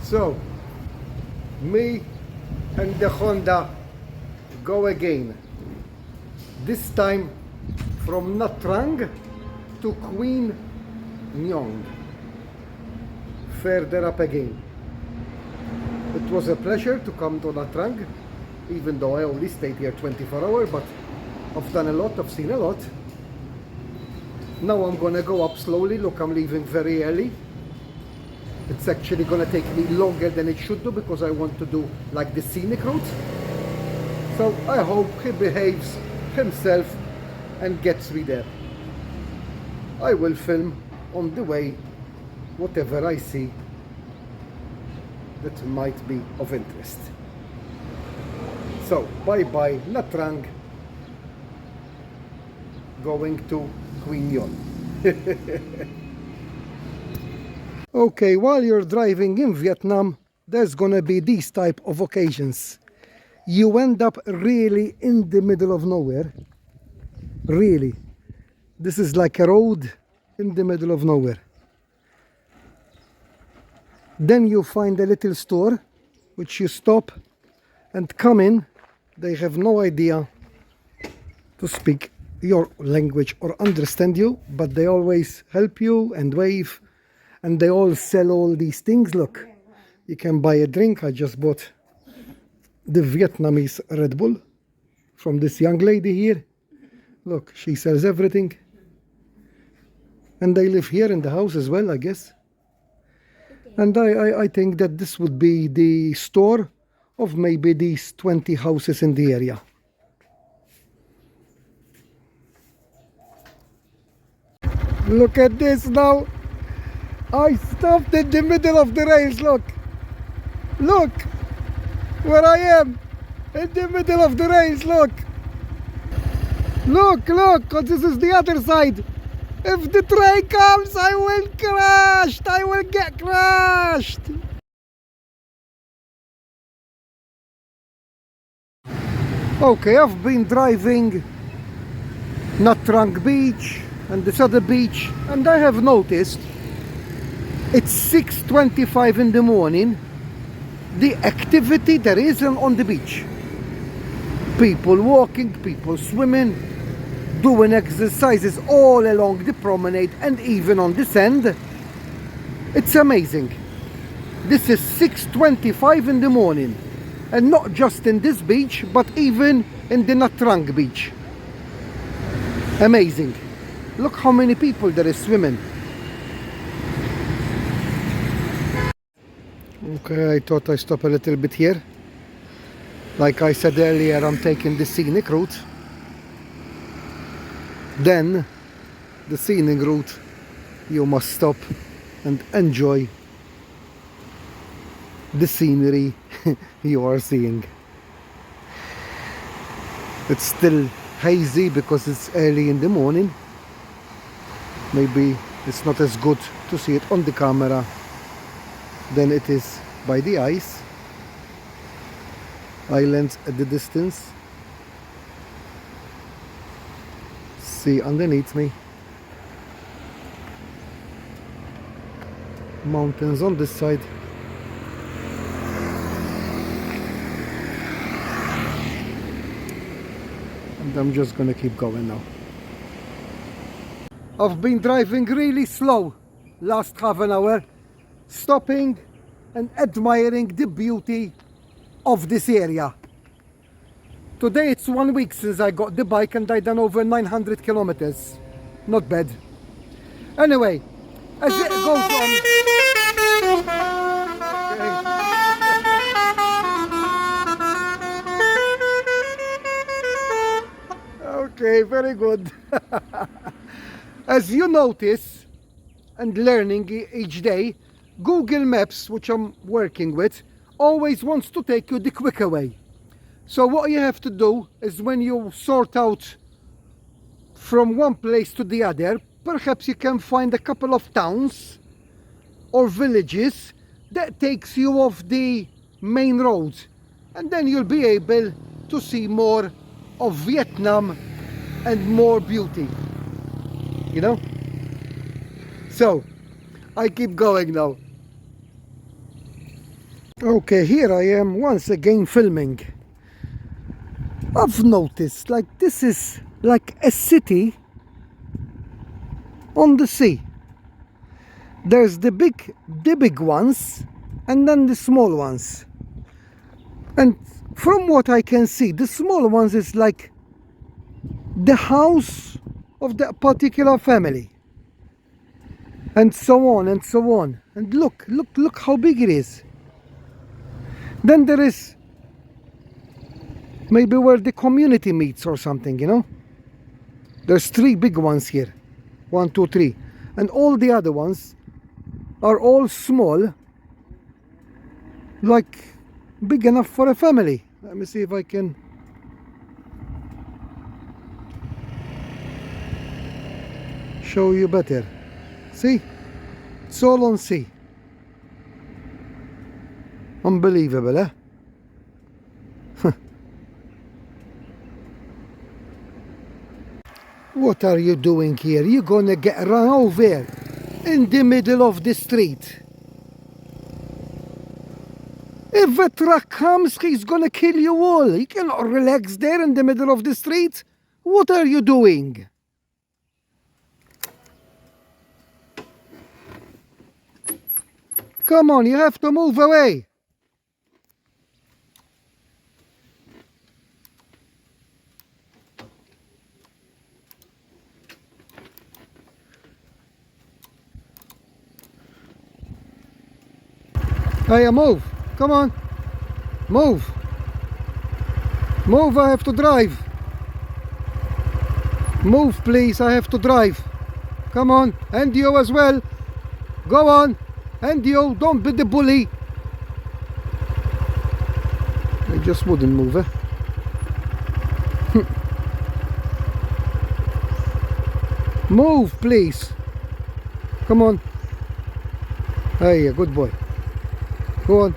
So, me and the Honda go again. This time from Nha Trang to Queen Nhong. Further up again. It was a pleasure to come to Nha Trang, even though I only stayed here 24 hours, but I've done a lot, I've seen a lot. Now I'm gonna go up slowly. Look, I'm leaving very early. It's actually gonna take me longer than it should do because I want to do like the scenic route. So I hope he behaves himself and gets me there. I will film on the way whatever I see that might be of interest. So bye bye Nha Trang, going to Queen Nhong. Okay, while you're driving in Vietnam, there's gonna be these type of occasions. You end up really in the middle of nowhere. Really. This is like a road in the middle of nowhere. Then you find a little store which you stop and come in. They have no idea to speak your language or understand you, but they always help you and wave, and they all sell all these things. Look, you can buy a drink. I just bought the Vietnamese Red Bull from this young lady here. Look, she sells everything, and they live here in the house as well, I guess. And I think that this would be the store of maybe these 20 houses in the area. Look at this now. I stopped in the middle of the rails. Look. Look where I am. In the middle of the rails. Look. Look, look. 'Cause this is the other side. If the train comes, I will crash. I will get crashed. Okay, I've been driving Nha Trang Beach and this other beach, and I have noticed it's 6:25 in the morning. The activity there is on the beach. People walking, people swimming, doing exercises all along the promenade and even on the sand. It's amazing. This is 6:25 in the morning, and not just in this beach, but even in the Nha Trang beach. Amazing. Look how many people there is swimming. Okay, I thought I'd stop a little bit here. Like I said earlier, I'm taking the scenic route. Then, the scenic route, you must stop and enjoy the scenery you are seeing. It's still hazy because it's early in the morning. Maybe it's not as good to see it on the camera than it is by the eyes. Islands at the distance. See underneath me. Mountains on this side. And I'm just gonna keep going now. I've been driving really slow last half an hour, stopping and admiring the beauty of this area. Today it's 1 week since I got the bike and I done over 900 kilometers. Not bad. Anyway, as it goes on. Okay, very good. As you notice and learning each day, Google Maps, which I'm working with, always wants to take you the quicker way. So what you have to do is, when you sort out from one place to the other, perhaps you can find a couple of towns or villages that takes you off the main roads, and then you'll be able to see more of Vietnam and more beauty, you know. So I keep going now. Okay, here I am once again filming. I've noticed like this is like a city on the sea. There's the big ones and then the small ones. And from what I can see, the small ones is like the house of that particular family. And so on and so on. And look how big it is. Then there is maybe where the community meets or something, you know. There's 3 big ones here. 1, 2, 3. And all the other ones are all small, like big enough for a family. Let me see if I can. Show you better. See? It's all on sea. Unbelievable, eh? What are you doing here? You're gonna get run over in the middle of the street. If a truck comes, he's gonna kill you all. You cannot relax there in the middle of the street. What are you doing? Come on, you have to move away. Hey, move. Come on. Move. Move, I have to drive. Move, please, I have to drive. Come on, and you as well. Go on. And you, don't be the bully. I just wouldn't move, eh? Move, please. Come on. Hey, good boy. Go on.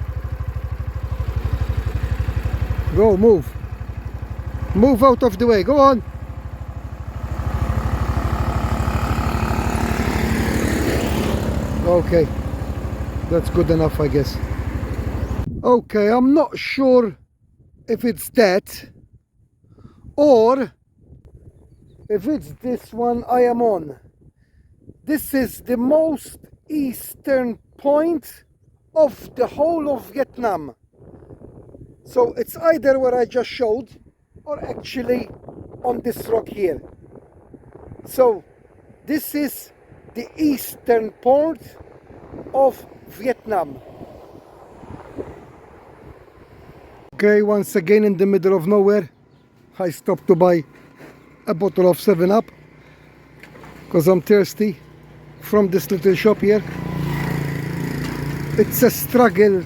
Go, move. Move out of the way. Go on. Okay. That's good enough, I guess. Okay, I'm not sure if it's that or if it's this one I am on. This is the most eastern point of the whole of Vietnam. So it's either where I just showed or actually on this rock here. So this is the eastern part of Vietnam. Okay, once again in the middle of nowhere, I stopped to buy a bottle of 7-Up because I'm thirsty from this little shop here. It's a struggle,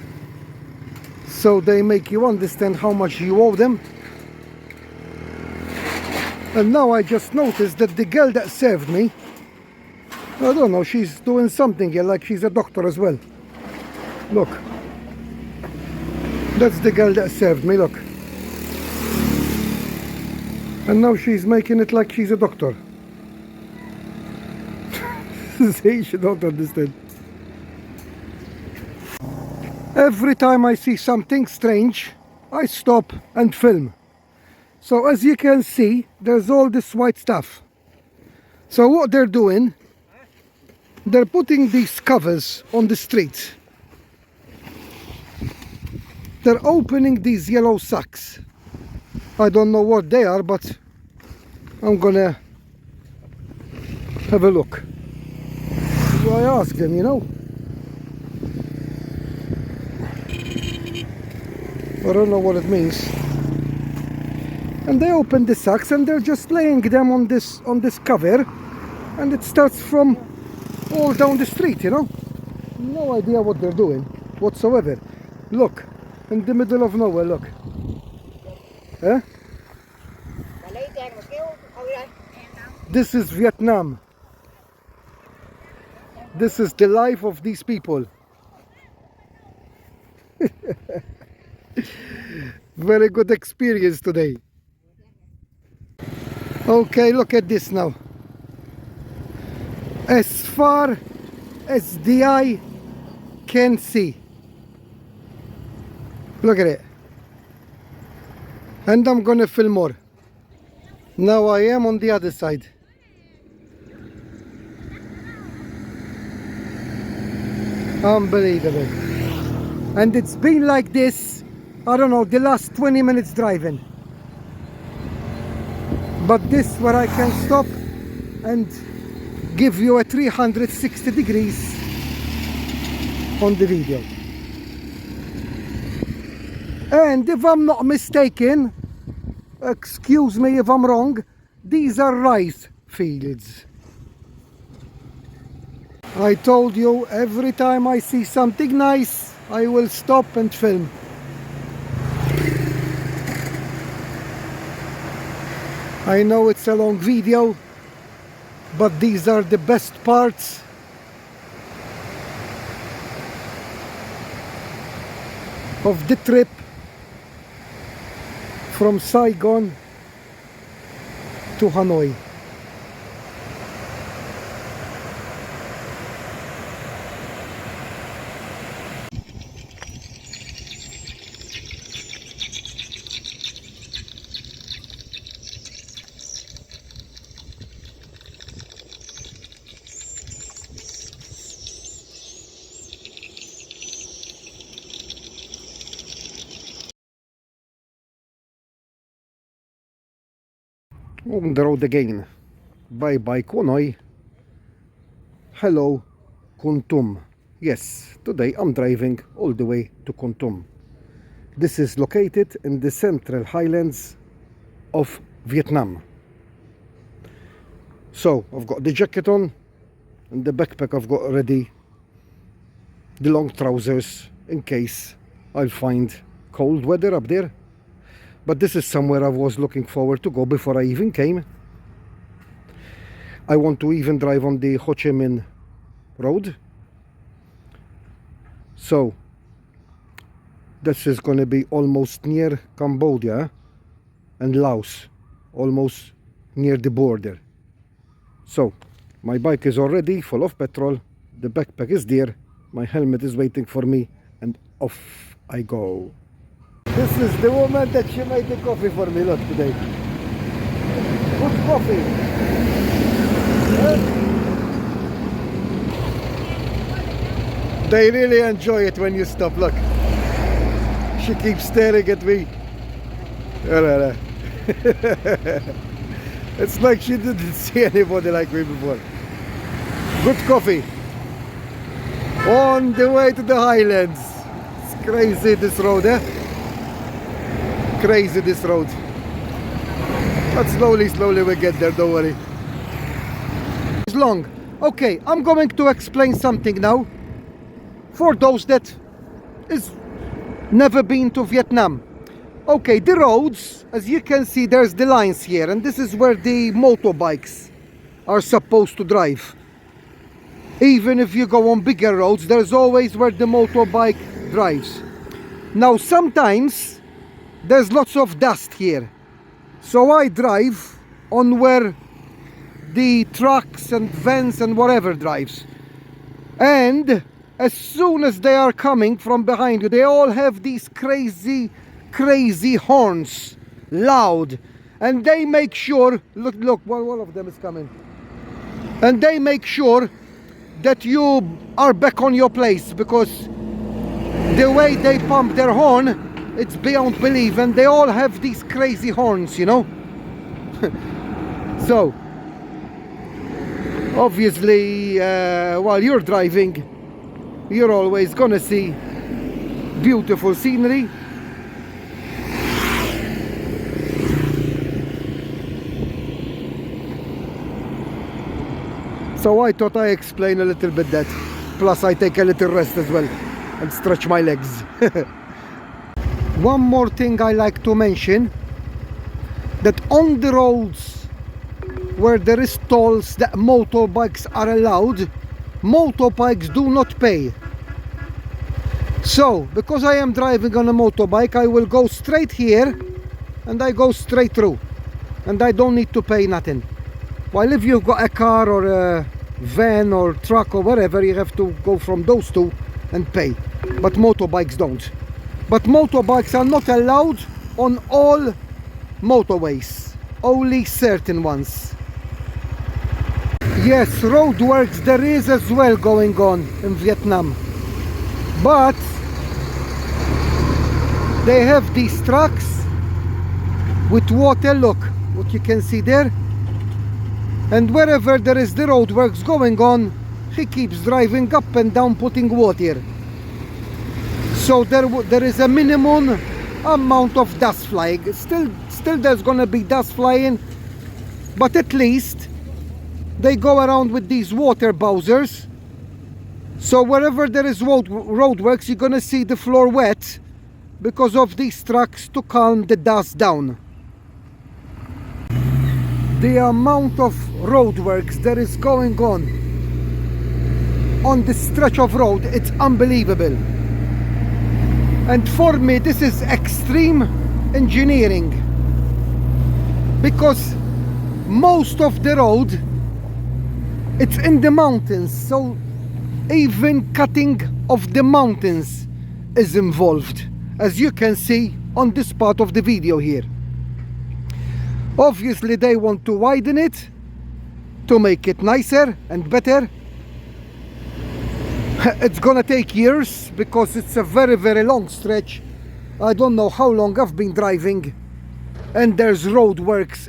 so they make you understand how much you owe them. And now I just noticed that the girl that served me, I don't know, she's doing something here, like she's a doctor as well. Look, that's the girl that served me, look. And now she's making it like she's a doctor. See, she don't understand. Every time I see something strange, I stop and film. So as you can see, there's all this white stuff. So what they're doing, they're putting these covers on the street. They're opening these yellow sacks. I don't know what they are, but I'm gonna have a look. So I asked them, you know. I don't know what it means. And they open the sacks and they're just laying them on this cover, and it starts from all down the street, you know. No idea what they're doing whatsoever. Look, in the middle of nowhere, look. Eh? This is Vietnam. This is the life of these people. Very good experience today. Okay, look at this now. As far as the eye can see, Look at it. And I'm gonna film more. Now I am on the other side. Unbelievable. And it's been like this, I don't know, the last 20 minutes driving. But this where I can stop and give you a 360 degrees on the video. And if I'm not mistaken, excuse me if I'm wrong, these are rice fields. I told you, every time I see something nice, I will stop and film. I know it's a long video, but these are the best parts. Of the trip from Saigon to Hanoi. On the road again. Bye bye Hanoi. Hello Kontum. Yes, today I'm driving all the way to Kontum. This is located in the central highlands of Vietnam. So I've got the jacket on, and the backpack I've got already, the long trousers in case I'll find cold weather up there. But this is somewhere I was looking forward to go before I even came. I want to even drive on the Ho Chi Minh Road. So this is going to be almost near Cambodia and Laos, almost near the border. So my bike is already full of petrol, the backpack is there, my helmet is waiting for me, and off I go. This is the woman that she made the coffee for me, look, today. Good coffee. They really enjoy it when you stop, look. She keeps staring at me. It's like she didn't see anybody like me before. Good coffee. On the way to the highlands. It's crazy this road, eh? Crazy this road. But slowly we get there, don't worry. It's long. Okay, I'm going to explain something now. For those that is never been to Vietnam. Okay, the roads, as you can see, there's the lines here, and this is where the motorbikes are supposed to drive. Even if you go on bigger roads, there's always where the motorbike drives. Now sometimes there's lots of dust here, so I drive on where the trucks and vans and whatever drives. And as soon as they are coming from behind you, they all have these crazy horns, loud, and they make sure, look, one of them is coming, and they make sure that you are back on your place, because the way they pump their horn, it's beyond belief, and they all have these crazy horns, you know. So obviously while you're driving, you're always gonna see beautiful scenery. So I thought I explain a little bit that, plus I take a little rest as well and stretch my legs. One more thing I like to mention, that on the roads where there is tolls that motorbikes are allowed, motorbikes do not pay. So because I am driving on a motorbike, I will go straight here and I go straight through, and I don't need to pay nothing. While if you've got a car or a van or truck or whatever, you have to go from those two and pay, but motorbikes don't. But motorbikes are not allowed on all motorways, only certain ones. Yes, roadworks there is as well going on in Vietnam, but they have these trucks with water, look what you can see there, and wherever there is the roadworks going on, he keeps driving up and down putting water. So there is a minimum amount of dust flying. Still there's gonna be dust flying, but at least they go around with these water bowsers. So wherever there is roadworks, you're gonna see the floor wet because of these trucks to calm the dust down. The amount of roadworks that is going on this stretch of road, it's unbelievable. And for me, this is extreme engineering, because most of the road, it's in the mountains, so even cutting of the mountains is involved, as you can see on this part of the video here. Obviously they want to widen it to make it nicer and better. It's gonna take years because it's a very, very long stretch. I don't know how long I've been driving, and there's road works.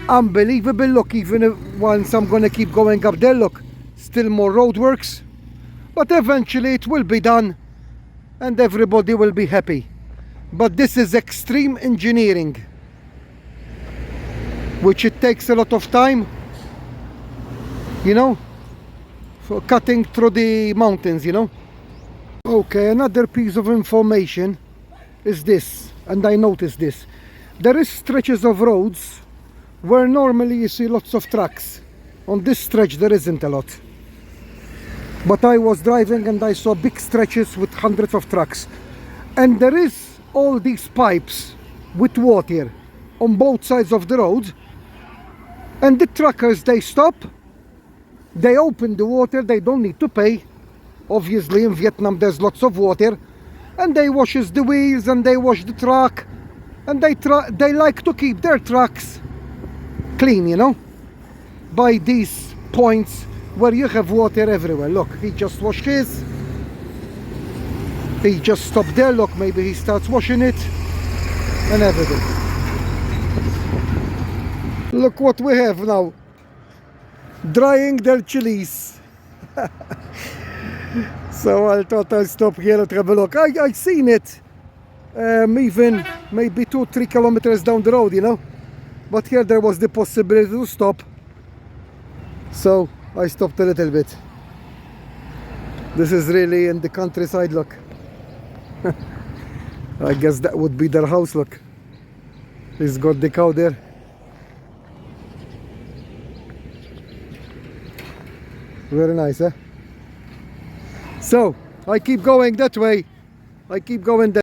Unbelievable. Look, even once I'm gonna keep going up there, look, still more road works. But eventually it will be done and everybody will be happy. But this is extreme engineering, which it takes a lot of time, you know, for cutting through the mountains, you know. Okay, another piece of information is this, and I noticed this. There is stretches of roads where normally you see lots of trucks. On this stretch there isn't a lot. But I was driving and I saw big stretches with hundreds of trucks. And there is all these pipes with water on both sides of the road. And the truckers, they stop, they open the water, they don't need to pay. Obviously in Vietnam there's lots of water, and they washes the wheels and they wash the truck, and they like to keep their trucks clean, you know, by these points where you have water everywhere. Look, he just washed his, he just stopped there, look, maybe he starts washing it and everything. Look what we have now, drying their chilies. So I thought I'll stop here and have a look. I seen it even maybe 2-3 kilometers down the road, you know, but here there was the possibility to stop, so I stopped a little bit. This is really in the countryside, look. I guess that would be their house, look. He's got the cow there. Very nice, eh? So I keep going that way. I keep going that